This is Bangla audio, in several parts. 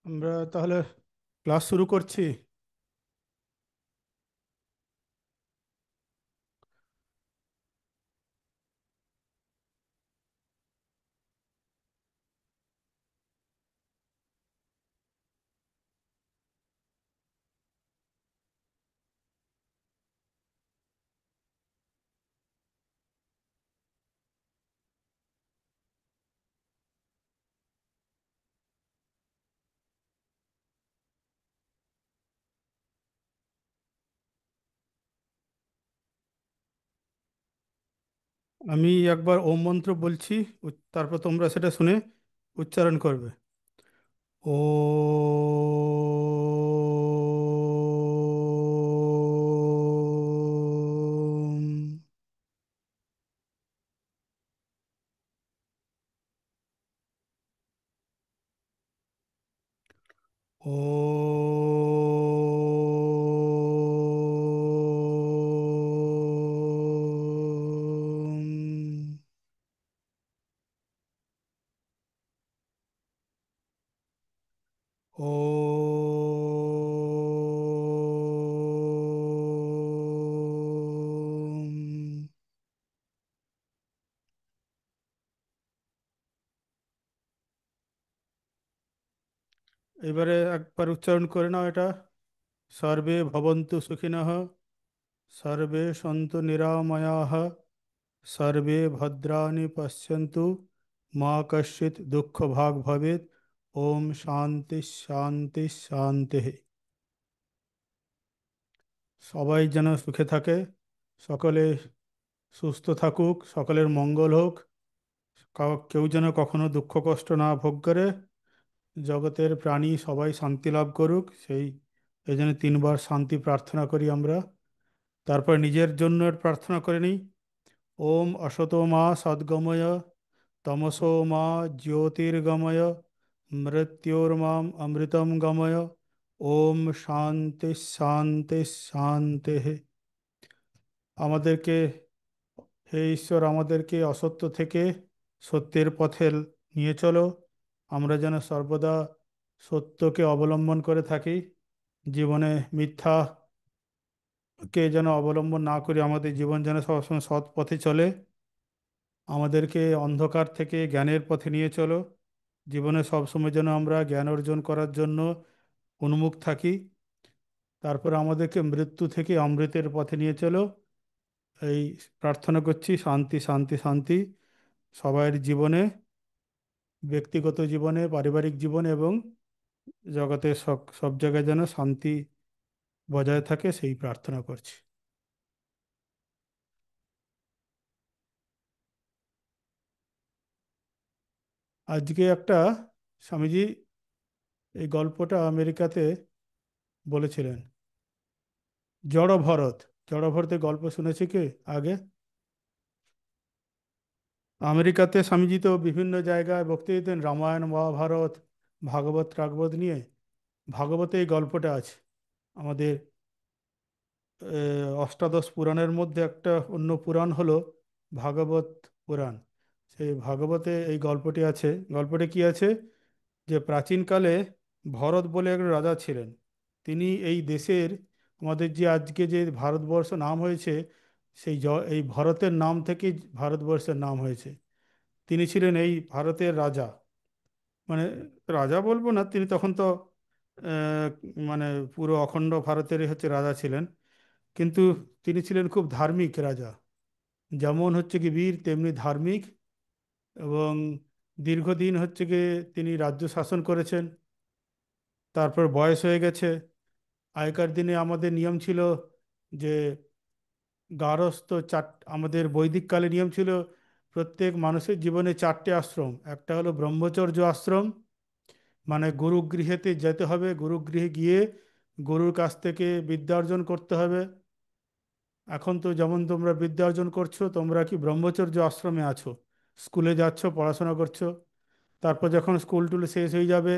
আমরা তাহলে ক্লাস শুরু করছি। আমি একবার ওম মন্ত্র বলছি, তারপর তোমরা সেটা শুনে উচ্চারণ করবে। ওম। ওম। ওম। এবারে একবার উচ্চারণ করে নাও এটা। সর্বে ভবন্তু সুখিনঃ, সর্বে সন্তু নিরাময়াঃ, সর্বে ভদ্রাণি পশ্যন্তু, মা কশ্চিৎ দুঃখ ভাগ ভবেৎ। ওম শান্তি শান্তি শান্তি। সবাই যেন সুখে থাকে, সকলে সুস্থ থাকুক, সকলের মঙ্গল হোক, কেউ যেন কখনো দুঃখ কষ্ট না ভোগ করে, জগতের প্রাণী সবাই শান্তি লাভ করুক, এই জন্য তিনবার শান্তি প্রার্থনা করি আমরা। তারপর নিজের জন্য প্রার্থনা করে নিই। ওম অসতো মা সদ্গময়, তমসো মা জ্যোতির্গময়, মৃত্যোর্মাম অমৃতম গময়। ওম শান্তি শান্তি শান্তি। আমাদেরকে, হে ঈশ্বর, আমাদেরকে অসত্য থেকে সত্যের পথে নিয়ে চলো। আমরা যেন সর্বদা সত্যকে অবলম্বন করে থাকি, জীবনে মিথ্যাকে যেন অবলম্বন না করি, আমাদের জীবন যেন সবসময় সৎ পথে চলে। আমাদেরকে অন্ধকার থেকে জ্ঞানের পথে নিয়ে চলো, জীবনে সবসময় যেন আমরা জ্ঞান অর্জন করার জন্য উন্মুখ থাকি। তারপর আমাদেরকে মৃত্যু থেকে অমৃতের পথে নিয়ে চলো। এই প্রার্থনা করছি, শান্তি শান্তি শান্তি সবার জীবনে, ব্যক্তিগত জীবনে, পারিবারিক জীবনে এবং জগতের সব সব জায়গায় যেন শান্তি বজায় থাকে, সেই প্রার্থনা করছি। আজকে একটা স্বামীজি এই গল্পটা আমেরিকাতে বলেছিলেন। জড়ভরত। জড়ভরতের গল্প শুনেছি কি আগে? আমেরিকাতে স্বামীজি তো বিভিন্ন জায়গায় বক্তৃতা দিতেন, রামায়ণ মহাভারত ভাগবত টাগবত নিয়ে। ভাগবতে এই গল্পটা আছে। আমাদের অষ্টাদশ পুরাণের মধ্যে একটা অন্য পুরাণ হলো ভাগবত পুরাণ। সেই ভাগবতে এই গল্পটি আছে। গল্পটি কি আছে, যে প্রাচীনকালে ভরত বলে এক রাজা ছিলেন। তিনি এই দেশের, আমাদের যে আজকে যে ভারতবর্ষ নাম হয়েছে, এই ভরতের নাম থেকেই ভারতবর্ষের নাম হয়েছে। তিনি ছিলেন এই ভারতের রাজা। মানে রাজা বলবো না, তিনি তখন তো আহ, মানে পুরো অখণ্ড ভারতেরই হচ্ছে রাজা ছিলেন। কিন্তু তিনি ছিলেন খুব ধার্মিক রাজা। যেমন হচ্ছে কি বীর, তেমনি ধার্মিক। এবং দীর্ঘদিন হচ্ছে কি তিনি রাজ্য শাসন করেছেন। তারপর বয়স হয়ে গেছে। আগেকার দিনে আমাদের নিয়ম ছিল যে গারস্থ আমাদের বৈদিক কালে নিয়ম ছিল প্রত্যেক মানুষের জীবনে চারটে আশ্রম। একটা হলো ব্রহ্মচর্য আশ্রম, মানে গুরুগৃহেতে যেতে হবে, গুরুগৃহে গিয়ে গুরুর কাছ থেকে বিদ্যা অর্জন করতে হবে। এখন তো যেমন তোমরা বিদ্যা অর্জন করছো, তোমরা কি ব্রহ্মচর্য আশ্রমে আছো, স্কুলে যাচ্ছ, পড়াশোনা করছো। তারপর যখন স্কুল টুল শেষ হয়ে যাবে,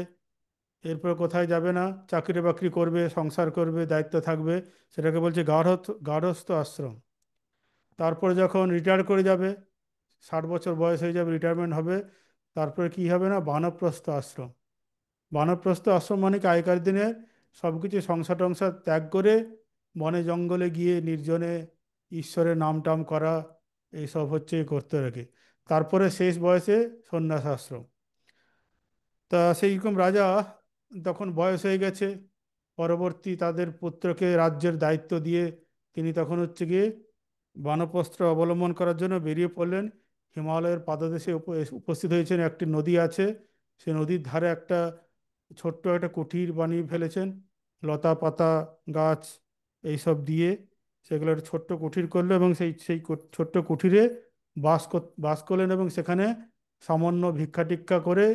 এরপর কোথায় যাবে না, চাকরি বাকরি করবে, সংসার করবে, দায়িত্ব থাকবে, সেটাকে বলছে গার্হস্থ আশ্রম। তারপরে যখন রিটায়ার করে যাবে, 60 বছর বয়স হয়ে যাবে, রিটায়ারমেন্ট হবে, তারপরে কি হবে না, বানপ্রস্থ আশ্রম। বানপ্রস্থ আশ্রম মানে কি আগেকার দিনে সব কিছু সংসার টংসার ত্যাগ করে বনে জঙ্গলে গিয়ে নির্জনে ঈশ্বরের নাম টাম করা, এইসব হচ্ছে করতে রাখে। তারপরে শেষ বয়সে সন্ন্যাস আশ্রম। তা সেই রকম রাজা তখন বয়স হয়ে গেছে, পরবর্তী তাদের পুত্রকে রাজ্যের দায়িত্ব দিয়ে তিনি তখন হচ্ছে গিয়ে বানপ্রস্থ অবলম্বন করার জন্য বেরিয়ে পড়লেন। হিমালয়ের পাদদেশে উপস্থিত হয়েছেন, একটি নদী আছে, সেই নদীর ধারে একটা ছোট্ট একটা কুঠির বানিয়ে ফেলেছেন, লতা পাতা গাছ এইসব দিয়ে সেগুলো একটা ছোট্ট কুঠির করলো, এবং সেই সেই ছোট্ট কুঠিরে বাস করলেন, এবং সেখানে সামান্য ভিক্ষা টিক্ষা করে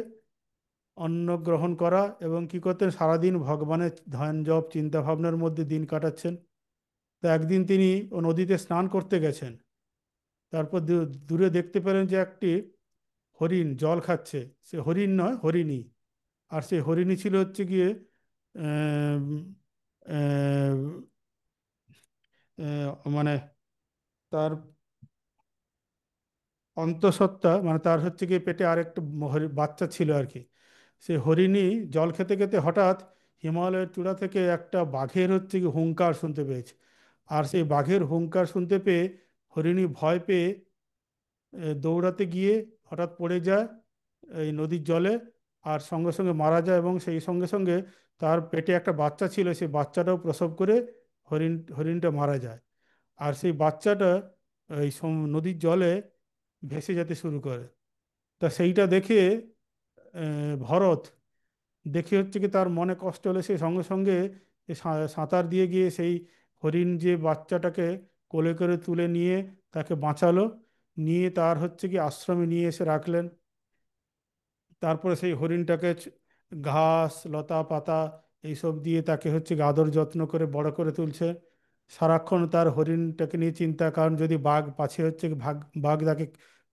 অন্ন গ্রহণ করা, এবং কি করতেন সারাদিন ভগবানের ধ্যান জপ চিন্তা ভাবনার মধ্যে দিন কাটাচ্ছেন। তো একদিন তিনি ও নদীতে স্নান করতে গেছেন, তারপর দূরে দেখতে পেলেন যে একটি হরিণ জল খাচ্ছে। সে হরিণ নয়, হরিণী। আর সেই হরিণী ছিল হচ্ছে গিয়ে আহ, আহ, মানে তার অন্তঃসত্ত্বা, মানে তার হচ্ছে গিয়ে পেটে আরেকটা বাচ্চা ছিল আর কি। সে হরিণী জল খেতে খেতে হঠাৎ হিমালয়ের চূড়া থেকে একটা বাঘের হচ্ছে কি হুংকার শুনতে পেয়েছে। আর সেই বাঘের হুংকার শুনতে পেয়ে হরিণী ভয় পেয়ে দৌড়াতে গিয়ে হঠাৎ পড়ে যায় এই নদীর জলে, আর সঙ্গে সঙ্গে মারা যায়, এবং সেই সঙ্গে সঙ্গে তার পেটে একটা বাচ্চা ছিল, সেই বাচ্চাটাও প্রসব করে হরিণটা মারা যায়। আর সেই বাচ্চাটা এই নদীর জলে ভেসে যেতে শুরু করে। তা সেইটা দেখে ভরত দেখে হচ্ছে কি তার মনে কষ্ট হলে সে সঙ্গে সঙ্গে এ সাঁতার দিয়ে গিয়ে সেই হরিণ যে বাচ্চাটাকে কোলে করে তুলে নিয়ে তাকে বাঁচালো, নিয়ে তার হচ্ছে কি আশ্রমে নিয়ে এসে রাখলেন। তারপরে সেই হরিণটাকে ঘাস লতা পাতা এইসব দিয়ে তাকে হচ্ছে কি আদর যত্ন করে বড় করে তুলছে। সারাক্ষণ তার হরিণটাকে নিয়ে চিন্তা, কারণ যদি বাঘ পাছে হচ্ছে কি বাঘ তাকে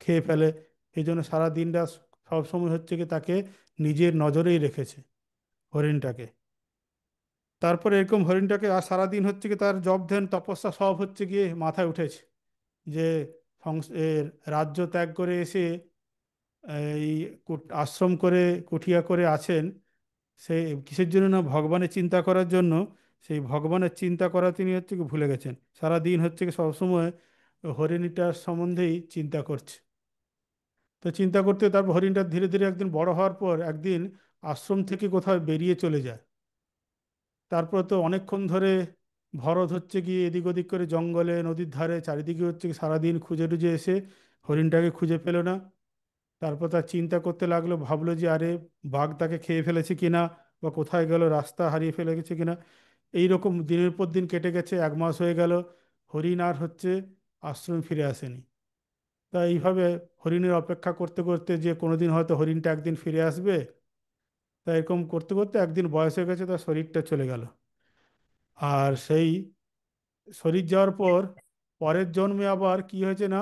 খেয়ে ফেলে, এই জন্য সারা দিনটা সবসময় হচ্ছে কি তাকে নিজের নজরেই রেখেছে হরিণটাকে। তারপরে এরকম হরিণটাকে আর সারাদিন হচ্ছে কি তার জপ ধ্যান তপস্যা সব হচ্ছে গিয়ে মাথায় উঠেছে, যে এর রাজ্য ত্যাগ করে এসে এই আশ্রম করে কুঠিয়া করে আছেন, সে কিসের জন্য না ভগবানের চিন্তা করার জন্য। সেই ভগবানের চিন্তা করা তিনি হচ্ছে কি ভুলে গেছেন, সারা দিন হচ্ছে কি সবসময় হরিণীটার সম্বন্ধেই চিন্তা করছে। তো চিন্তা করতে তারপর হরিণটা ধীরে ধীরে একদিন বড় হওয়ার পর একদিন আশ্রম থেকে কোথাও বেরিয়ে চলে যায়। তারপর তো অনেকক্ষণ ধরে ভরত হচ্ছে গিয়ে এদিক ওদিক করে জঙ্গলে নদীর ধারে চারিদিকে হচ্ছে কি সারাদিন খুঁজে টুজে এসে হরিণটাকে খুঁজে পেল না। তারপর তার চিন্তা করতে লাগলো, ভাবলো যে আরে বাঘ তাকে খেয়ে ফেলেছে কিনা, বা কোথায় গেল, রাস্তা হারিয়ে ফেলে গেছে কিনা। এইরকম দিনের পর দিন কেটে গেছে, 1 মাস হয়ে গেল, হরিণ আর হচ্ছে আশ্রমে ফিরে আসেনি। তা এইভাবে হরিণের অপেক্ষা করতে করতে যে কোনোদিন হয়তো হরিণটা একদিন ফিরে আসবে, তা এরকম করতে করতে একদিন বয়স হয়ে গেছে, তার শরীরটা চলে গেল। আর সেই শরীর যাওয়ার পর পরের জন্মে আবার কি হয়েছে না,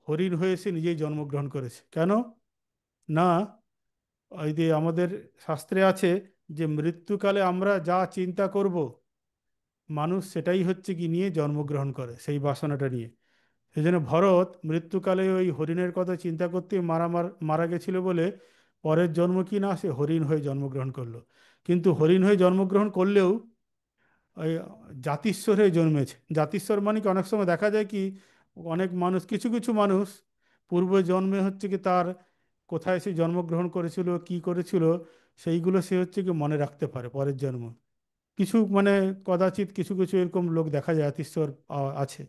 হরিণ হয়ে সে নিজেই জন্মগ্রহণ করেছে। কেন না, ওই যে আমাদের শাস্ত্রে আছে যে মৃত্যুকালে আমরা যা চিন্তা করব, মানুষ সেটাই হচ্ছে কি নিয়ে জন্মগ্রহণ করে সেই বাসনাটা নিয়ে। সেই জন্য ভরত মৃত্যুকালে ওই হরিণের কথা চিন্তা করতে মারা গেছিল বলে পরের জন্ম কি না সে হরিণ হয়ে জন্মগ্রহণ করলো। কিন্তু হরিণ হয়ে জন্মগ্রহণ করলেও ওই জাতিস্বর হয়ে জন্মেছে। জাতিস্বর মানে কি অনেক সময় দেখা যায় কি অনেক মানুষ, কিছু কিছু মানুষ পূর্ব জন্মে হচ্ছে কি তার কোথায় সে জন্মগ্রহণ করেছিল কি করেছিল সেইগুলো সে হচ্ছে কি মনে রাখতে পারে পরের জন্ম। কিছু মানে কদাচিৎ কিছু কিছু এরকম লোক দেখা যায় জাতিস্বর আছে,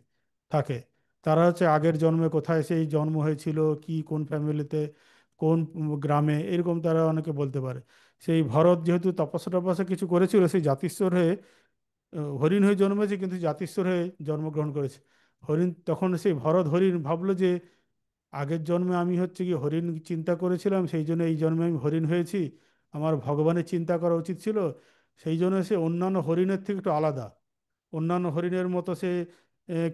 থাকে। তারা হচ্ছে আগের জন্মে কোথায় সেই জন্ম হয়েছিল, কি কোন ফ্যামিলিতে, কোন গ্রামে, এরকম তারা অনেকে বলতে পারে। সেই ভরত যেহেতু তপস্যা টপস্যা কিছু করেছিল, সেই জাতিস্বর হয়ে হরিণ হয়ে জন্মেছে, কিন্তু জাতিস্বর হয়ে জন্মগ্রহণ করেছে। হরিণ তখন সেই ভরত হরিণ ভাবলো যে আগের জন্মে আমি হচ্ছে কি হরিণ চিন্তা করেছিলাম, সেই জন্য এই জন্মে আমি হরিণ হয়েছি, আমার ভগবানের চিন্তা করা উচিত ছিল। সেই জন্য সে অন্যান্য হরিণের থেকে একটু আলাদা। অন্যান্য হরিণের মতো সে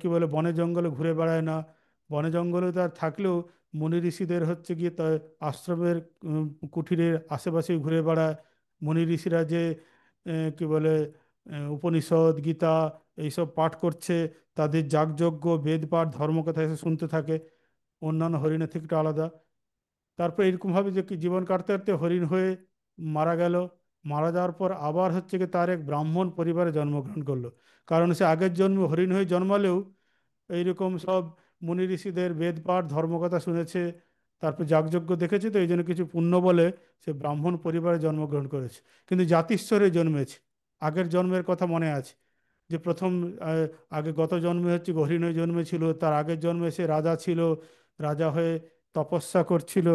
কি বলে বনে জঙ্গলে ঘুরে বেড়ায় না। বনে জঙ্গলে তার থাকলেও মুনি ঋষিদের হচ্ছে গিয়ে তার আশ্রমের কুঠিরের আশেপাশে ঘুরে বেড়ায়। মুনি ঋষিরা যে কি বলে উপনিষদ গীতা এইসব পাঠ করছে, তাদের যাগযজ্ঞ বেদ পাঠ ধর্মকথা এসে শুনতে থাকে, অন্যান্য হরিণের থেকে একটু আলাদা। তারপর এরকমভাবে যে কি জীবন কাটতে কাটতে হরিণ হয়ে মারা গেল। মারা যাওয়ার পর আবার হচ্ছে কি তার এক ব্রাহ্মণ পরিবারে জন্মগ্রহণ করলো। কারণ সে আগের জন্মে হরিণ হয়ে জন্মালেও এইরকম সব মুনি ঋষিদের বেদ পাঠ ধর্মকথা শুনেছে, তারপর যাগযজ্ঞ দেখেছে, তো এই জন্য কিছু পুণ্য বলে সে ব্রাহ্মণ পরিবারে জন্মগ্রহণ করেছে। কিন্তু জাতিশ্বরে জন্মেছে। আগের জন্মের কথা মনে আছে যে প্রথম আহ, আগে গত জন্মে হচ্ছে হরিণ হয়ে জন্মেছিল, তার আগের জন্মে সে রাজা ছিল, রাজা হয়ে তপস্যা করছিল,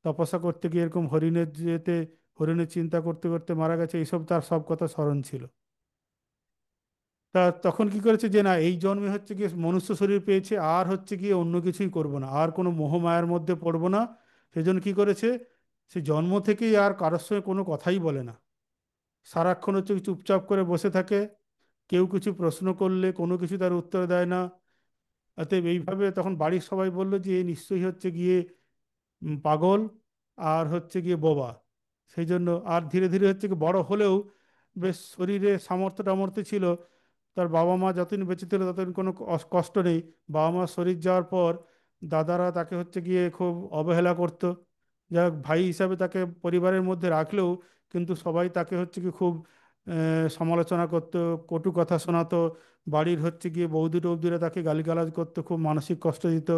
তপস্যা করতে গিয়ে এরকম হরিণের যেতে হরিণের চিন্তা করতে করতে মারা গেছে, এইসব তার সব কথা স্মরণ ছিল। তা তখন কি করেছে যে না, এই জন্মে হচ্ছে গিয়ে মনুষ্য শরীর পেয়েছে, আর হচ্ছে গিয়ে অন্য কিছুই করব না, আর কোনো মোহমায়ার মধ্যে পড়বো না। সেজন্য কি করেছে, সে জন্ম থেকেই আর কারোর সঙ্গে কোনো কথাই বলে না, সারাক্ষণ হচ্ছে কি চুপচাপ করে বসে থাকে। কেউ কিছু প্রশ্ন করলে কোনো কিছু তার উত্তর দেয় না। অতএব এইভাবে তখন বাড়ির সবাই বলল যে এ নিশ্চয়ই হচ্ছে গিয়ে পাগল, আর হচ্ছে গিয়ে বোবা। সেই জন্য আর ধীরে ধীরে হচ্ছে কি বড় হলেও বেশ শরীরে সামর্থ্য টামর্থ্য ছিল। তার বাবা মা যতদিন বেঁচে ছিল ততদিন কোনো কষ্ট নেই। বাবা মা শরীর যাওয়ার পর দাদারা তাকে হচ্ছে গিয়ে খুব অবহেলা করতো। যাই হোক, ভাই হিসাবে তাকে পরিবারের মধ্যে রাখলেও কিন্তু সবাই তাকে হচ্ছে কি খুব সমালোচনা করতো, কটু কথা শোনাতো। বাড়ির হচ্ছে গিয়ে বৌদি টৌদিরা তাকে গালিগালাজ করতো, খুব মানসিক কষ্ট দিত।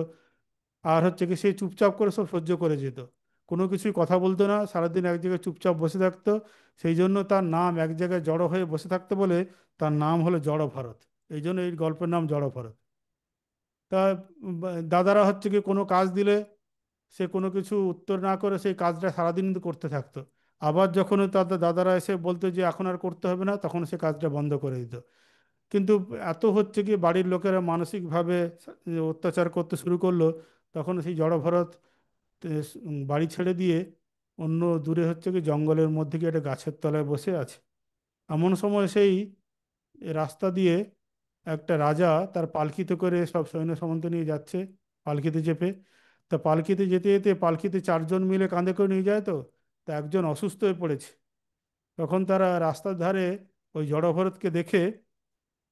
আর হচ্ছে কি সে চুপচাপ করে সব সহ্য করে যেত, কোনো কিছুই কথা বলতো না, সারাদিন এক জায়গায় চুপচাপ বসে থাকতো। সেই জন্য তার নাম, এক জায়গায় জড়ো হয়ে বসে থাকতো বলে তার নাম হলো জড় ভরত। এই জন্য এই গল্পের নাম জড় ভরত। তা দাদারা হচ্ছে কি কোনো কাজ দিলে সে কোনো কিছু উত্তর না করে সেই কাজটা সারাদিন কিন্তু করতে থাকতো। আবার যখন তাদের দাদারা এসে বলতো যে এখন আর করতে হবে না, তখন সে কাজটা বন্ধ করে দিত। কিন্তু এত হচ্ছে কি বাড়ির লোকেরা মানসিকভাবে অত্যাচার করতে শুরু করলো, তখন সেই জড় ভরত বাড়ি ছেড়ে দিয়ে অন্য দূরে হচ্ছে কি জঙ্গলের মধ্যে গিয়ে একটা গাছের তলায় বসে আছে। এমন সময় সেই রাস্তা দিয়ে একটা রাজা তার পালকিতে করে সব সৈন্য সামন্ত নিয়ে যাচ্ছে, পালকিতে চেপে। তা পালকিতে যেতে যেতে পালকিতে চারজন মিলে কাঁধে করে নিয়ে যায়, তো তা একজন অসুস্থ হয়ে পড়েছে। তখন তারা রাস্তার ধারে ওই জড়ভরতকে দেখে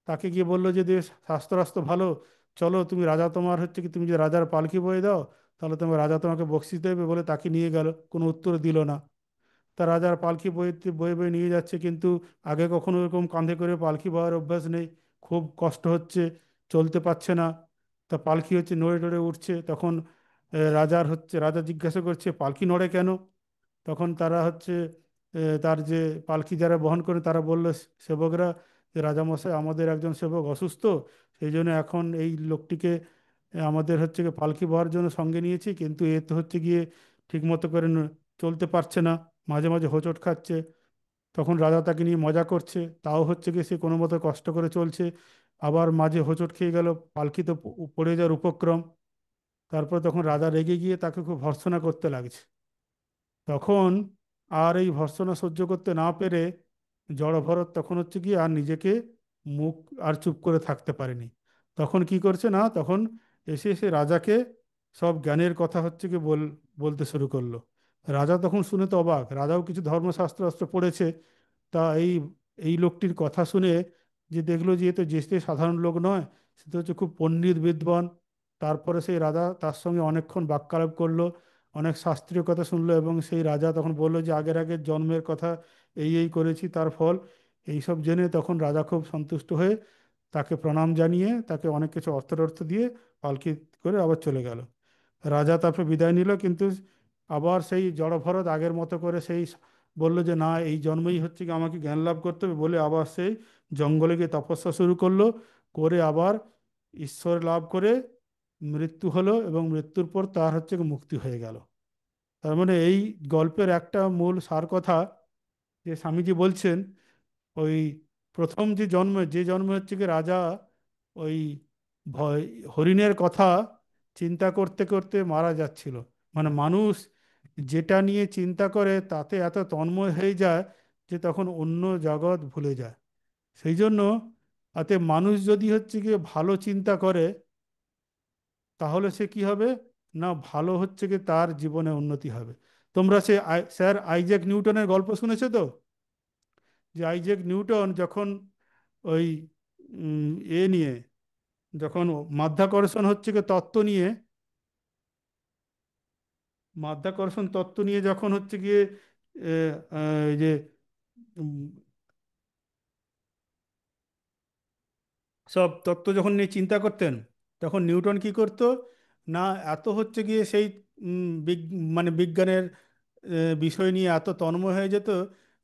তাকে গিয়ে বললো যে স্বাস্থ্য রাস্তা ভালো, চলো তুমি রাজা, তোমার হচ্ছে কি তুমি যে রাজার পালকি বয়ে দাও, তাহলে তোমার রাজা তোমাকে বকশিস দেবে, বলে তাকে নিয়ে গেল, কোনো উত্তর দিল না। তা রাজার পালকি বয়ে বয়ে বয়ে নিয়ে যাচ্ছে, কিন্তু আগে কখনো এরকম কাঁধে করে পালকি বওয়ার অভ্যাস নেই, খুব কষ্ট হচ্ছে, চলতে পারছে না। তা পালকি হচ্ছে নড়ে নড়ে উঠছে। তখন রাজা জিজ্ঞাসা করছে পালকি নড়ে কেন? তখন তারা হচ্ছে তার যে পালকি যারা বহন করে তারা বলল, সেবকরা, যে রাজামশাই আমাদের একজন সেবক অসুস্থ, সেই জন্য এখন এই লোকটিকে আমাদের হচ্ছে গিয়ে পালকি বহার জন্য সঙ্গে নিয়েছি, কিন্তু এ তো হচ্ছে গিয়ে ঠিক মতো করে চলতে পারছে না, মাঝে মাঝে হোঁচট খাচ্ছে। তখন রাজা তাকে নিয়ে মজা করছে, তাও হচ্ছে গিয়ে সে কোনো মতো কষ্ট করে চলছে, আবার মাঝে হোঁচট খেয়ে গেল, পালকি তো পড়ে যাওয়ার উপক্রম। তারপর তখন রাজা রেগে গিয়ে তাকে খুব ভর্ৎসনা করতে লাগছে। তখন আর এই ভর্ৎসনা সহ্য করতে না পেরে জড়ভরত তখন হচ্ছে কি আর নিজেকে মুখ আর চুপ করে থাকতে পারেনি। তখন কি করছে না, তখন এসে এসে রাজাকে সব জ্ঞানের কথা হচ্ছে কি বলতে শুরু করলো। রাজা তখন শুনে তো অবাক, রাজাও কিছু ধর্মশাস্ত্র শাস্ত্র পড়েছে। তা এই এই লোকটির কথা শুনে যে দেখলো যে এ তো যে সে সাধারণ লোক নয়, সে তো হচ্ছে খুব পণ্ডিত বিদ্বান। তারপরে সেই রাজা তার সঙ্গে অনেকক্ষণ বাক্যালাপ করলো, অনেক শাস্ত্রীয় কথা শুনলো, এবং সেই রাজা তখন বললো যে আগের আগের জন্মের কথা, এই করেছি তার ফল। এইসব জেনে তখন রাজা খুব সন্তুষ্ট হয়ে তাকে প্রণাম জানিয়ে তাকে অনেক কিছু অর্থ টর্থ দিয়ে পালকি করে আবার চলে গেল। রাজা তারপর বিদায় নিল, কিন্তু আবার সেই জড়ভরত আগের মতো করে সেই বললো যে না, এই জন্মেই হচ্ছে কি আমাকে জ্ঞান লাভ করতে হবে, বলে আবার সেই জঙ্গলে গিয়ে তপস্যা শুরু করলো। করে আবার ঈশ্বর লাভ করে মৃত্যু হলো, এবং মৃত্যুর পর তার হচ্ছে কি মুক্তি হয়ে গেল। তার মানে এই গল্পের একটা মূল সার কথা যে স্বামীজি বলছেন, ওই প্রথম যে জন্মে হচ্ছে কি রাজা ওই ভয় হরিণের কথা চিন্তা করতে করতে মারা যাচ্ছিল। মানে মানুষ যেটা নিয়ে চিন্তা করে তাতে এত তন্ময় হয়ে যায় যে তখন অন্য জগৎ ভুলে যায়। সেই জন্য তাতে মানুষ যদি হচ্ছে গিয়ে ভালো চিন্তা করে, তাহলে সে কি হবে না, ভালো হচ্ছে কি তার জীবনে উন্নতি হবে। তোমরা স্যার আইজ্যাক নিউটনের গল্প শুনেছো তো? যে আইজ্যাক নিউটন যখন ওই এ নিয়ে, যখন মাধ্যাকর্ষণ হচ্ছে কি তত্ত্ব নিয়ে, মাধ্যাকর্ষণ তত্ত্ব নিয়ে যখন হচ্ছে গিয়ে এই যে উম, সব তত্ত্ব যখন নিয়ে চিন্তা করতেন, তখন নিউটন কি করতো, না এত হচ্ছে গিয়ে সেই মানে বিজ্ঞানের বিষয় নিয়ে এত তন্ময় হয়ে যেত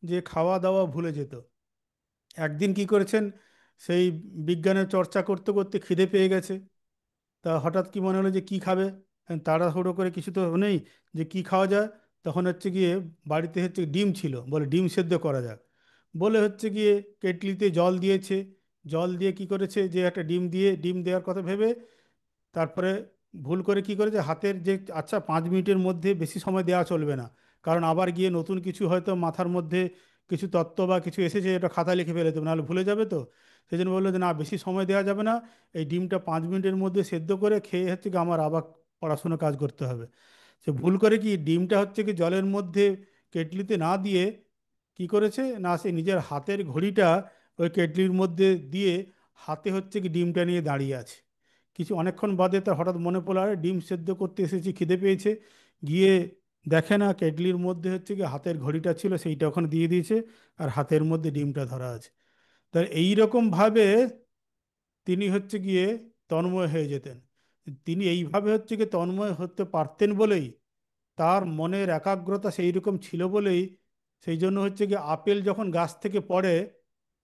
যে খাওয়া দাওয়া ভুলে যেত। একদিন কি করেছেন, সেই বিজ্ঞানের চর্চা করতে করতে খিদে পেয়ে গেছে। তা হঠাৎ কি মনে হলো যে কি খাবে, তাড়াহুড়ো করে কিছু তো নেই যে কি খাওয়া যায়। তখন হচ্ছে গিয়ে বাড়িতে হচ্ছে ডিম ছিল, বলে ডিম সেদ্ধ করা যাক। বলে হচ্ছে গিয়ে কেটলিতে জল দিয়েছে, জল দিয়ে কি করেছে যে একটা ডিম দিয়ে, ডিম দেওয়ার কথা ভেবে তারপরে ভুল করে কি করেছে হাতের যে, আচ্ছা 5 মিনিটের মধ্যে বেশি সময় দেওয়া চলবে না, কারণ আবার গিয়ে নতুন কিছু হয়তো মাথার মধ্যে কিছু তত্ত্ব বা কিছু এসেছে, এটা খাতা লিখে ফেলে দেবে, নাহলে ভুলে যাবে তো। সেই জন্য বললো যে না, বেশি সময় দেওয়া যাবে না, এই ডিমটা 5 মিনিটের মধ্যে সেদ্ধ করে খেয়ে হচ্ছে কি আমার আবার পড়াশুনো কাজ করতে হবে। সে ভুল করে কি ডিমটা হচ্ছে কি জলের মধ্যে কেটলিতে না দিয়ে কি করেছে, না সে নিজের হাতের ঘড়িটা ওই কেটলির মধ্যে দিয়ে হাতে হচ্ছে কি ডিমটা নিয়ে দাঁড়িয়ে আছে। কিছু অনেকক্ষণ বাদে তার হঠাৎ মনে পড়লো, আরে ডিম সেদ্ধ করতে এসেছি, খিদে পেয়েছে। গিয়ে দেখে না কেটলির মধ্যে হচ্ছে কি হাতের ঘড়িটা ছিল, সেইটা ওখানে দিয়ে দিয়েছে, আর হাতের মধ্যে ডিমটা ধরা আছে। তার এইরকম ভাবে তিনি হচ্ছে গিয়ে তন্ময় হয়ে যেতেন। তিনি এইভাবে হচ্ছে গিয়ে তন্ময় হতে পারতেন বলেই, তার মনের একাগ্রতা সেই রকম ছিল বলেই, সেই জন্য হচ্ছে গিয়ে আপেল যখন গাছ থেকে পড়ে,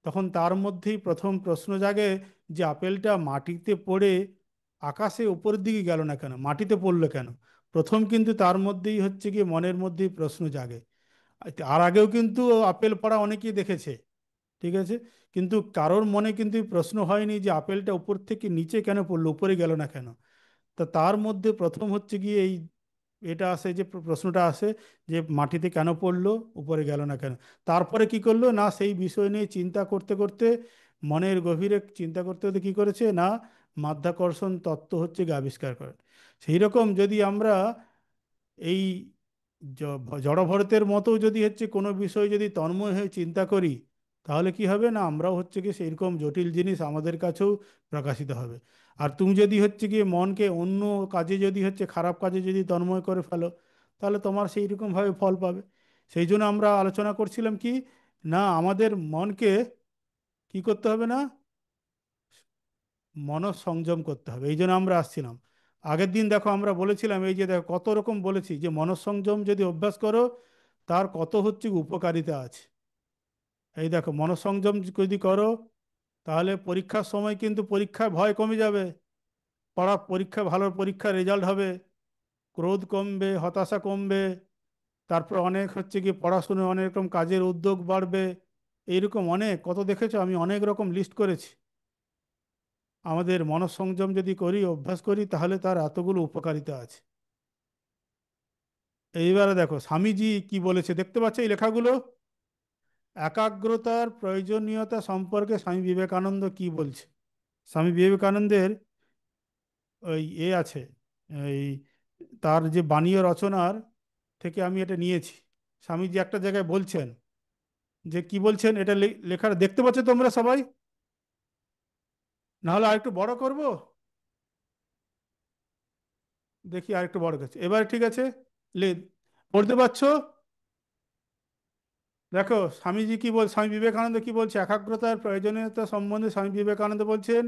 তখন তার মধ্যেই প্রথম প্রশ্ন জাগে যে আপেলটা মাটিতে পড়ে আকাশে উপরের দিকে গেল না কেন, মাটিতে পড়লো কেন। প্রথম কিন্তু তার মধ্যেই হচ্ছে গিয়ে মনের মধ্যেই প্রশ্ন জাগে। আর আগেও কিন্তু আপেল পড়া অনেকেই দেখেছে, ঠিক আছে, কিন্তু কারোর মনে কিন্তু এই প্রশ্ন হয়নি যে আপেলটা উপর থেকে নিচে কেন পড়লো, উপরে গেল না কেন। তা তার মধ্যে প্রথম হচ্ছে গিয়ে এই এটা আসে, যে প্রশ্নটা আসে যে মাটিতে কেন পড়লো, উপরে গেল না কেন। তারপরে কি করলো, না সেই বিষয় নিয়ে চিন্তা করতে করতে, মনের গভীরে চিন্তা করতে করতে কি করেছে, না মাধ্যাকর্ষণ তত্ত্ব হচ্ছে গিয়ে আবিষ্কার করে। সেই রকম যদি আমরা এই জড়ভরতের মতো যদি হচ্ছে কোনো বিষয় যদি তন্ময় হয়ে চিন্তা করি, তাহলে কি হবে, না আমরাও হচ্ছে কি সেই রকম জটিল জিনিস আমাদের কাছেও প্রকাশিত হবে। আর তুমি যদি হচ্ছে গিয়ে মনকে অন্য কাজে যদি হচ্ছে খারাপ কাজে যদি তন্ময় করে ফেলো, তাহলে তোমার সেই রকমভাবে ফল পাবে। সেই জন্য আমরা আলোচনা করছিলাম কি, না আমাদের মনকে কি করতে হবে, না মনঃসংযম করতে হবে। এই জন্য আমরা আসছিলাম। আগের দিন দেখো আমরা বলেছিলাম, এই যে দেখো কত রকম বলেছি যে মনঃসংযম যদি অভ্যাস করো তার কত হচ্ছে উপকারিতা আছে। এই দেখো মনঃসংযম যদি করো, তাহলে পরীক্ষার সময় কিন্তু পরীক্ষায় ভয় কমে যাবে, পরীক্ষা ভালো, পরীক্ষার রেজাল্ট হবে, ক্রোধ কমবে, হতাশা কমবে, তারপর অনেক হচ্ছে কি পড়াশুনো অনেক রকম কাজের উদ্যোগ বাড়বে। এইরকম অনেক কত দেখেছো, আমি অনেক রকম লিস্ট করেছি। আমাদের মনঃসংযম যদি করি, অভ্যাস করি, তাহলে তার এতগুলো উপকারিতা আছে। এইবারে দেখো স্বামীজি কি বলেছে, দেখতে পাচ্ছ এই লেখাগুলো, একাগ্রতার প্রয়োজনীয়তা সম্পর্কে স্বামী বিবেকানন্দ কি বলছে। স্বামী বিবেকানন্দের ওই আছে, এই তার যে বাণীয় রচনার থেকে আমি এটা নিয়েছি। স্বামীজি একটা জায়গায় বলছেন, যে কি বলছেন, এটা লেখা দেখতে পাচ্ছ তোমরা সবাই, না হলে আরেকটু বড় করব, দেখি আরেকটু বড় করছে, এবার ঠিক আছে, লে পড়তে পারছো। দেখো স্বামীজি কি বল, স্বামী বিবেকানন্দ কি বলছে একাগ্রতার প্রয়োজনীয়তা সম্বন্ধে। স্বামী বিবেকানন্দ বলছেন,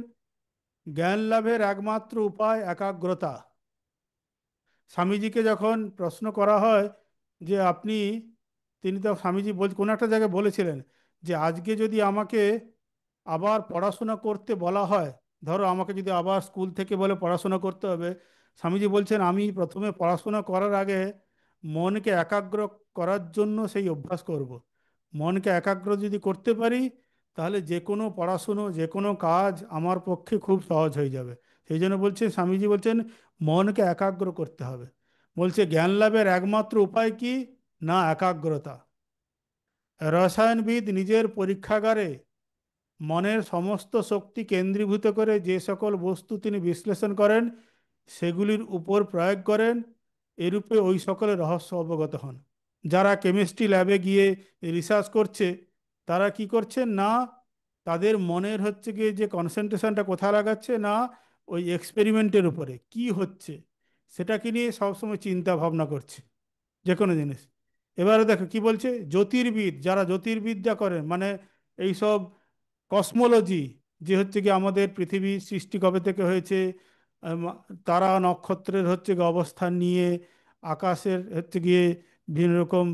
জ্ঞান লাভের একমাত্র উপায় একাগ্রতা। স্বামীজিকে যখন প্রশ্ন করা হয় যে আপনি, তিনি তো স্বামীজি কোনো একটা জায়গায় বলেছিলেন যে আজকে যদি আমাকে আবার পড়াশোনা করতে বলা হয়, ধরো আমাকে যদি আবার স্কুল থেকে বলে পড়াশোনা করতে হবে, স্বামীজি বলছেন আমি প্রথমে পড়াশোনা করার আগে মনকে একাগ্র করার জন্য সেই অভ্যাস করব। মনকে একাগ্র যদি করতে পারি, তাহলে যে কোনো পড়াশুনো যে কোনো কাজ আমার পক্ষে খুব সহজ হয়ে যাবে। সেই জন্য বলছে, স্বামীজি বলছেন মনকে একাগ্র করতে হবে। বলছে জ্ঞান লাভের একমাত্র উপায় কি, না একাগ্রতা। রসায়নবিদ নিজের পরীক্ষাগারে মনের সমস্ত শক্তি কেন্দ্রীভূত করে যে সকল বস্তু তিনি বিশ্লেষণ করেন, সেগুলির উপর প্রয়োগ করেন, এরূপে ওই সকলের রহস্য অবগত হন। যারা কেমিস্ট্রি ল্যাবে গিয়ে রিসার্চ করছে, তারা কি করছে, না তাদের মনের হচ্ছে গিয়ে যে কনসেন্ট্রেশনটা কোথায় লাগাচ্ছে, না ওই এক্সপেরিমেন্টের উপরে কি হচ্ছে সেটাকে নিয়ে সবসময় চিন্তা ভাবনা করছে, যে কোনো জিনিস। এবারে দেখো কি বলছে, জ্যোতির্বিদ, যারা জ্যোতির্বিদ্যা করেন, মানে এইসব কসমোলজি, যে হচ্ছে কি আমাদের পৃথিবী সৃষ্টি কবে থেকে হয়েছে, আম, তারা নক্ষত্রের হচ্ছে গিয়ে অবস্থান নিয়ে, আকাশের হচ্ছে গিয়ে বিভিন্ন রকম,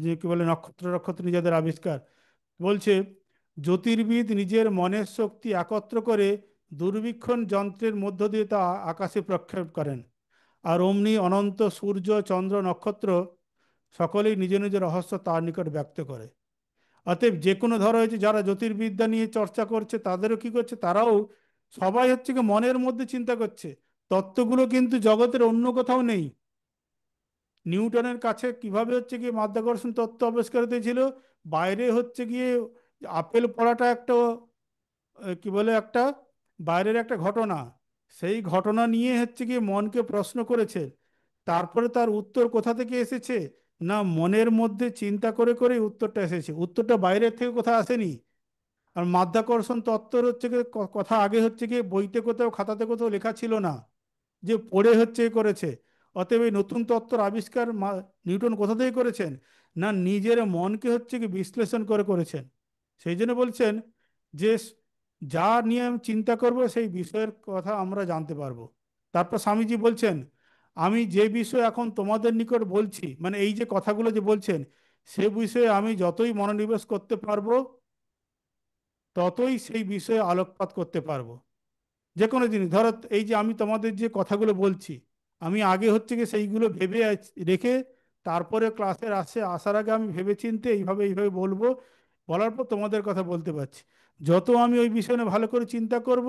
যে কি বলে নক্ষত্র নক্ষত্র নিজেদের আবিষ্কার, বলছে জ্যোতির্বিদ নিজের মনের শক্তি একত্র করে দূরবীক্ষণ যন্ত্রের মধ্য দিয়ে তা আকাশে প্রক্ষেপ করেন। আর অমনি অনন্ত সূর্য চন্দ্র নক্ষত্র সকলেই নিজ নিজ রহস্য তার নিকট ব্যক্ত করে। অতএব যে কোনো ধরো হয়েছে যারা জ্যোতির্বিদ্যা নিয়ে চর্চা করছে তাদেরও কি করছে, তারাও সবাই হচ্ছে কি মনের মধ্যে চিন্তা করছে। তত্ত্বগুলো কিন্তু জগতের অন্য কোথাও নেই। নিউটনের কাছে কিভাবে হচ্ছে গিয়ে মাধ্যাকর্ষণ তত্ত্ব আবিষ্কার হয়েছিল, বাইরে হচ্ছে গিয়ে আপেল পড়াটা একটা কি বলে একটা বাইরের একটা ঘটনা, সেই ঘটনা নিয়ে হচ্ছে গিয়ে মনকে প্রশ্ন করেছে। তারপরে তার উত্তর কোথা থেকে এসেছে, না মনের মধ্যে চিন্তা করে করে উত্তরটা এসেছে, উত্তরটা বাইরের থেকে কোথাও আসেনি। আর মাধ্যাকর্ষণ তত্ত্বর হচ্ছে গিয়ে কথা আগে হচ্ছে গিয়ে বইতে কোথাও খাতাতে কোথাও লেখা ছিল না, যে পড়ে হচ্ছে এ করেছে। অতএব এই নতুন তত্ত্বর আবিষ্কার নিউটন কোথা থেকে করেছেন, না নিজের মনকে হচ্ছে কি বিশ্লেষণ করে করেছেন। সেই জন্য বলছেন যে যা নিয়ে আমি চিন্তা করব সেই বিষয়ের কথা আমরা জানতে পারবো। তারপর স্বামীজি বলছেন, আমি যে বিষয় এখন তোমাদের নিকট বলছি, মানে এই যে কথাগুলো যে বলছেন, সে বিষয়ে আমি যতই মনোনিবেশ করতে পারবো ততই সেই বিষয়ে আলোকপাত করতে পারবো। যে কোনো জিনিস ধরো, এই যে আমি তোমাদের যে কথাগুলো বলছি, আমি আগে হচ্ছে কি সেইগুলো ভেবে রেখে তারপরে ক্লাসের আসার আগে আমি ভেবে চিন্তে এইভাবে এইভাবে বলবো, বলার পর তোমাদের কথা বলতে পারছি। যত আমি ওই বিষয় নিয়ে ভালো করে চিন্তা করব,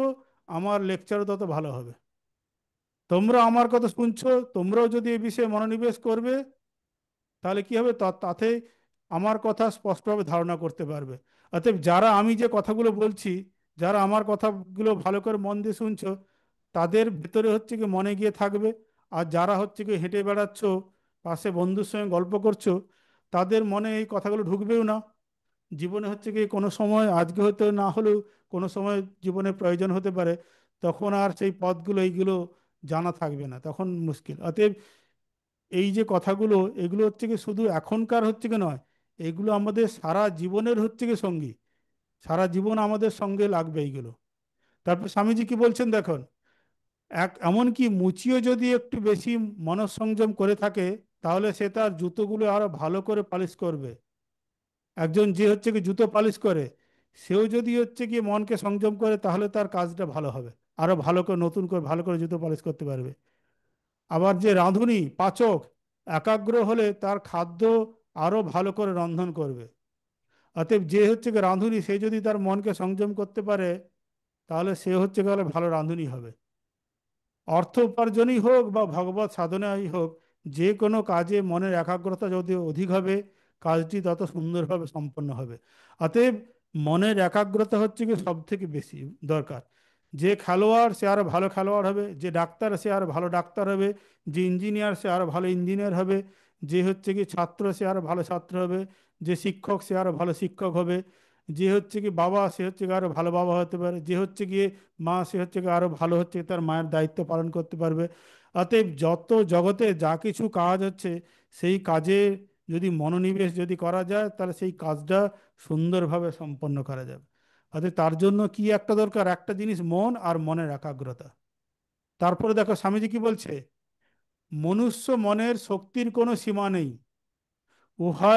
আমার লেকচারও তত ভালো হবে। তোমরা আমার কথা শুনছো, তোমরাও যদি এই বিষয়ে মনোনিবেশ করবে, তাহলে কি হবে, তাতে আমার কথা স্পষ্টভাবে ধারণা করতে পারবে। অতএব যারা আমি যে কথাগুলো বলছি, যারা আমার কথাগুলো ভালো করে মন দিয়ে শুনছো, তাদের ভেতরে হচ্ছে কি মনে গিয়ে থাকবে। আর যারা হচ্ছে কি হেঁটে বেড়াচ্ছ, পাশে বন্ধুর সঙ্গে গল্প করছো, তাদের মনে এই কথাগুলো ঢুকবেও না। জীবনে হচ্ছে কি কোনো সময়, আজকে হয়তো না হলেও কোনো সময় জীবনে প্রয়োজন হতে পারে, তখন আর সেই পথগুলো এইগুলো জানা থাকবে না, তখন মুশকিল। অতএব এই যে কথাগুলো, এগুলো হচ্ছে কি শুধু এখনকার হচ্ছে কি নয়, এগুলো আমাদের সারা জীবনের হচ্ছে কি সঙ্গী, সারা জীবন আমাদের সঙ্গে লাগবে এইগুলো। তারপর স্বামীজি কি বলছেন দেখুন, এমনকি মুচিও যদি একটু বেশি মনঃসংযম করে থাকে, তাহলে সে তার জুতোগুলো আরো ভালো করে পালিশ করবে। একজন যে হচ্ছে কি জুতো পালিশ করে, সেও যদি হচ্ছে কি মনকে সংযম করে, তাহলে তার কাজটা ভালো হবে, আরো ভালো করে নতুন করে ভালো করে জুতো পালিশ করতে পারবে। আবার যে রাঁধুনি পাচক, একাগ্র হলে তার খাদ্য আরো ভালো করে রন্ধন করবে। অতএব যে হচ্ছে কি রাঁধুনি, সে যদি তার মনকে সংযম করতে পারে, তাহলে সে হচ্ছে গেলে ভালো রাঁধুনি হবে। অর্থ উপার্জনই হোক বা ভগবত সাধনাই হোক, যে কোনো কাজে মনের একাগ্রতা যদি অধিক হবে, কাজটি তত সুন্দরভাবে সম্পন্ন হবে। অতএব মনের একাগ্রতা হচ্ছে কি সব থেকে বেশি দরকার। যে খেলোয়াড় সে আরো ভালো খেলোয়াড় হবে, যে ডাক্তার সে আরো ভালো ডাক্তার হবে, যে ইঞ্জিনিয়ার সে আরো ভালো ইঞ্জিনিয়ার হবে, যে হচ্ছে কি ছাত্র সে আরো ভালো ছাত্র হবে, যে শিক্ষক সে আরো ভালো শিক্ষক হবে, যে হচ্ছে কি বাবা সে হচ্ছে কি আরো ভালো বাবা হতে পারে, যে হচ্ছে গিয়ে মা সে হচ্ছে গিয়ে আরো ভালো হচ্ছে তার মায়ের দায়িত্ব পালন করতে পারবে। অতএব যত জগতে যা কিছু কাজ হচ্ছে, সেই কাজে যদি মনোনিবেশ যদি করা যায়, তাহলে সেই কাজটা সুন্দরভাবে সম্পন্ন করা যাবে। অতএব তার জন্য কি একটা দরকার, একটা জিনিস মন আর মনের একাগ্রতা। তারপরে দেখো স্বামীজি কি বলছে, মনুষ্য মনের শক্তির কোনো সীমা নেই, উহা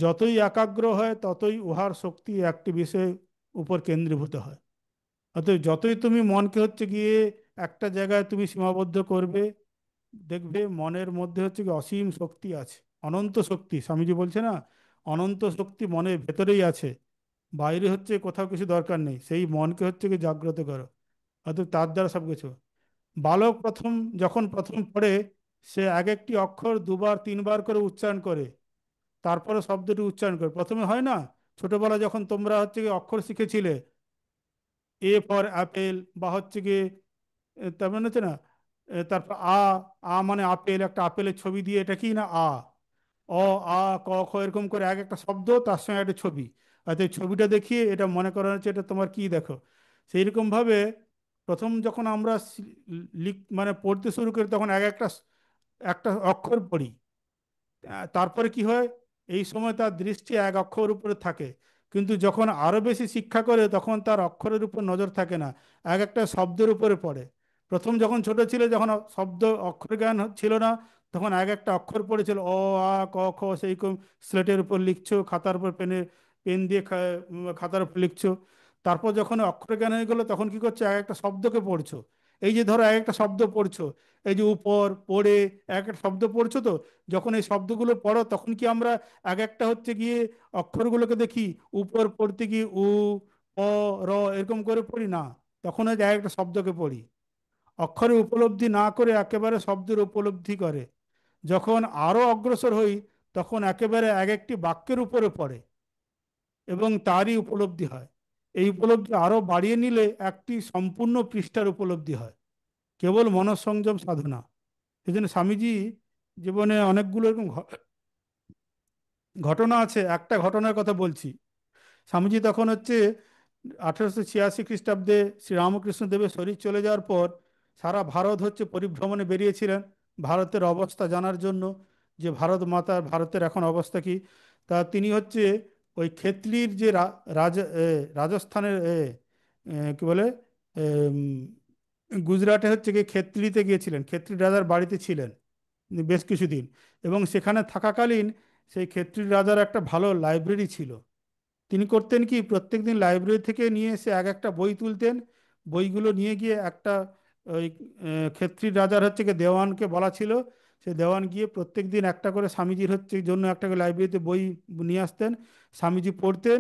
যতই একাগ্র হয় ততই উহার শক্তি একটি বিষয়ের উপর কেন্দ্রীভূত হয়। অতএব যতই তুমি মনকে হচ্ছে গিয়ে একটা জায়গায় তুমি সীমাবদ্ধ করবে, দেখবে মনের মধ্যে হচ্ছে কি অসীম শক্তি আছে, অনন্ত শক্তি। স্বামীজি বলছে না, অনন্ত শক্তি মনের ভেতরেই আছে, বাইরে হচ্ছে কোথাও কিছু দরকার নেই, সেই মনকে হচ্ছে কি জাগ্রত করো। অতএব তার দ্বারা সবকিছু। বালক যখন প্রথম পড়ে, সে এক একটি অক্ষর দুবার তিনবার করে উচ্চারণ করে, তারপরে শব্দটি উচ্চারণ করে। প্রথমে হয় না, ছোটবেলা যখন তোমরা হচ্ছে কি অক্ষর শিখেছিলে, এ ফর অ্যাপেল, বা হচ্ছে কি তার মানে হচ্ছে না, তারপর মানে আপেল, একটা আপেলের ছবি দিয়ে, এটা কি না অ ক খ এরকম করে এক একটা শব্দ, তার সঙ্গে একটা ছবি, আর এই ছবিটা দেখিয়ে এটা মনে করা হচ্ছে এটা তোমার কি দেখো। সেই রকম ভাবে প্রথম যখন আমরা মানে পড়তে শুরু করি, তখন এক একটা একটা অক্ষর পড়ি। তারপরে কি হয়, এই সময় তার দৃষ্টি এক অক্ষর উপরে থাকে। কিন্তু যখন আরো বেশি শিক্ষা করে তখন তার অক্ষরের উপর নজর থাকে না, এক একটা শব্দের উপরে পড়ে। প্রথম যখন ছোট ছিল, যখন শব্দ অক্ষর জ্ঞান ছিল না, তখন এক একটা অক্ষর পড়েছিল, অ আ ক খ, সেই স্লেটের উপর লিখছো, খাতার উপর পেন দিয়ে খাতার উপর লিখছো। তারপর যখন অক্ষর জ্ঞান হয়ে গেলো, তখন কি করছো, এক একটা শব্দকে পড়ছো। এই যে ধরো এক একটা শব্দ পড়ছো, এই যে উপর পড়ে, এক একটা শব্দ পড়ছো তো, যখন এই শব্দগুলো পড়ো তখন কি আমরা এক একটা হচ্ছে গিয়ে অক্ষরগুলোকে দেখি, উপর পড়তে গিয়ে উ, অ, র এরকম করে পড়ি না, তখন ওই যে এক একটা শব্দকে পড়ি। অক্ষরে উপলব্ধি না করে একেবারে শব্দের উপলব্ধি করে। যখন আরো অগ্রসর হই, তখন একেবারে এক একটি বাক্যের উপরে পড়ে এবং তারই উপলব্ধি হয়। এই উপলব্ধি আরো বাড়িয়ে নিলে একটি সম্পূর্ণ পৃষ্ঠার উপলব্ধি হয়, কেবল মনঃসংযম সাধনা। এই জন্য স্বামীজি জীবনে অনেকগুলো এরকম ঘটনা আছে। একটা ঘটনার কথা বলছি। স্বামীজি তখন হচ্ছে 1886 খ্রিস্টাব্দে শ্রীরামকৃষ্ণ দেবের শরীর চলে যাওয়ার পর সারা ভারত হচ্ছে পরিভ্রমণে বেরিয়েছিলেন, ভারতের অবস্থা জানার জন্য, যে ভারত মাতার, ভারতের এখন অবস্থা কি। তা তিনি হচ্ছে ওই খেতড়ির যে রাজস্থানের কি বলে, এম, গুজরাটে হচ্ছে গিয়ে খেতড়িতে গিয়েছিলেন, খেতড়ি রাজার বাড়িতে ছিলেন বেশ কিছুদিন। এবং সেখানে থাকাকালীন সেই খেতড়ি রাজার একটা ভালো লাইব্রেরি ছিল। তিনি করতেন কি, প্রত্যেকদিন লাইব্রেরি থেকে নিয়ে এসে এক একটা বই তুলতেন, বইগুলো নিয়ে গিয়ে একটা ওই খেতড়ির রাজার হচ্ছে গিয়ে দেওয়ানকে বলা ছিল, সে দেওয়ান গিয়ে প্রত্যেকদিন একটা করে স্বামীজির হচ্ছে জন্য একটা করে লাইব্রেরিতে বই নিয়ে আসতেন, স্বামীজি পড়তেন।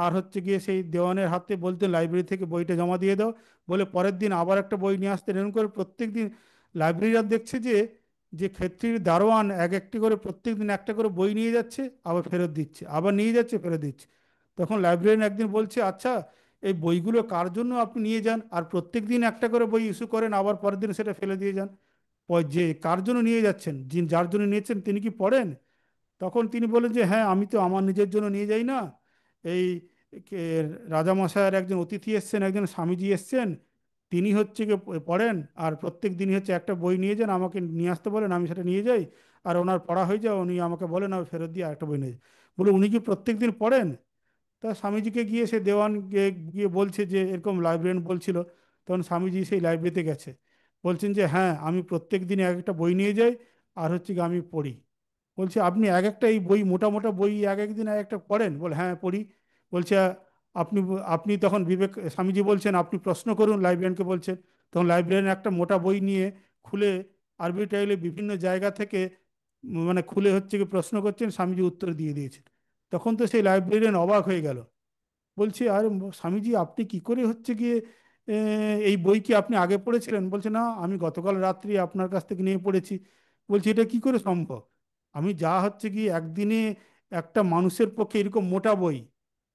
আর হচ্ছে গিয়ে সেই দেওয়ানের হাতে বলতেন লাইব্রেরি থেকে বইটা জমা দিয়ে দাও, বলে পরের দিন আবার একটা বই নিয়ে আসতেন। এরকম করে প্রত্যেকদিন লাইব্রেরিয়ান দেখছে যে যে ক্ষেত্রীর দারোয়ান এক একটি করে প্রত্যেকদিন একটা করে বই নিয়ে যাচ্ছে, আবার ফেরত দিচ্ছে, আবার নিয়ে যাচ্ছে, ফেরত দিচ্ছে। তখন লাইব্রেরিয়ান একদিন বলছে, আচ্ছা এই বইগুলো কার জন্য আপনি নিয়ে যান, আর প্রত্যেক দিন একটা করে বই ইস্যু করেন, আবার পরের দিন সেটা ফেলে দিয়ে যান, যে কার জন্য নিয়ে যাচ্ছেন, যিনি যার জন্য নিয়েছেন তিনি কি পড়েন? তখন তিনি বলেন যে হ্যাঁ, আমি তো আমার নিজের জন্য নিয়ে যাই না, এই রাজামশায়ের একজন অতিথি এসছেন, একজন স্বামীজি এসছেন, তিনি হচ্ছে গিয়ে পড়েন, আর প্রত্যেক দিনই হচ্ছে একটা বই নিয়ে যান, আমাকে নিয়ে আসতে বলেন, আমি সেটা নিয়ে যাই, আর ওনার পড়া হয়ে যায়, উনি আমাকে বলেন, আমি ফেরত দিয়ে আরেকটা বই নিয়ে যাই। বলে উনি কি প্রত্যেক দিন পড়েন? তা স্বামীজিকে গিয়ে সে দেওয়ান গিয়ে গিয়ে বলছে যে এরকম লাইব্রেরিয়ান বলছিল। তখন স্বামীজি সেই লাইব্রেরিতে গেছে, বলছেন যে হ্যাঁ, আমি প্রত্যেক দিন এক একটা বই নিয়ে যাই, আর হচ্ছে গিয়ে আমি পড়ি। বলছে আপনি এক একটা এই বই, মোটা মোটা বই এক একদিন এক একটা পড়েন? বলে হ্যাঁ, পড়ি। বলছে আপনি আপনি তখন স্বামীজি বলছেন আপনি প্রশ্ন করুন লাইব্রেরিয়ানকে, বলছেন। তখন লাইব্রেরিয়ান একটা মোটা বই নিয়ে খুলে আরবিটাইলে বিভিন্ন জায়গা থেকে মানে খুলে হচ্ছে কি প্রশ্ন করছেন, স্বামীজি উত্তর দিয়ে দিয়েছেন। তখন তো সেই লাইব্রেরিয়ান অবাক হয়ে গেল, বলছি আর স্বামীজি আপনি কি করে হচ্ছে গিয়ে এই বই কি আপনি আগে পড়েছিলেন? বলছে না, আমি গতকাল রাত্রি আপনার কাছ থেকে নিয়ে পড়েছি। বলছি এটা কি করে সম্ভব? আমি যা হচ্ছে গিয়ে একদিনে একটা মানুষের পক্ষে এরকম মোটা বই,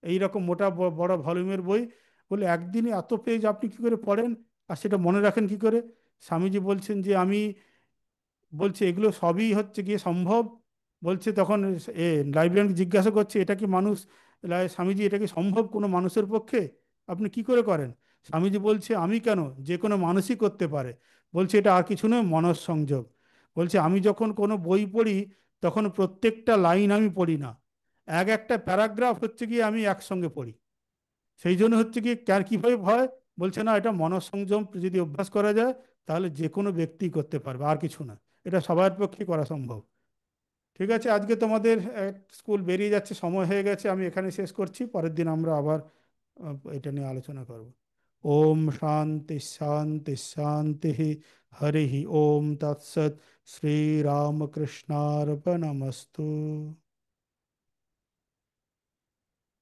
এইরকম মোটা বড় ভলিউমের বই, বলে একদিনে এত পেজ আপনি কি করে পড়েন, আর সেটা মনে রাখেন কি করে? স্বামীজি বলছেন যে আমি, বলছে এগুলো সবই হচ্ছে গিয়ে সম্ভব। বলছে তখন লাইব্রেরিয়ান জিজ্ঞাসা করছে এটা কি মানুষ, স্বামীজি এটা কি সম্ভব কোনো মানুষের পক্ষে, আপনি কি করে করেন? স্বামীজি বলছে আমি কেন, যে কোনো মানুষই করতে পারে। বলছে এটা আর কিছু নয়, মনঃসংযোগ। বলছে আমি যখন কোনো বই পড়ি, তখন প্রত্যেকটা লাইন আমি পড়ি না, এক একটা প্যারাগ্রাফ হচ্ছে গিয়ে আমি একসঙ্গে পড়ি। সেই জন্য হচ্ছে কি কিভাবে হয়? বলছে না, এটা মনঃসংযম যদি অভ্যাস করা যায়, তাহলে যে কোনো ব্যক্তি করতে পারবে, আর কিছু না, এটা সবার পক্ষে করা সম্ভব। ঠিক আছে, আজকে তোমাদের স্কুল বেরিয়ে যাচ্ছে, সময় হয়ে গেছে, আমি এখানে শেষ করছি, পরের দিন আমরা আবার এটা নিয়ে আলোচনা করব। ওম শান্তি শান্তি শান্তি, হরি ওম তৎসৎ। শ্রীরামকৃষ্ণার্পণমস্তু।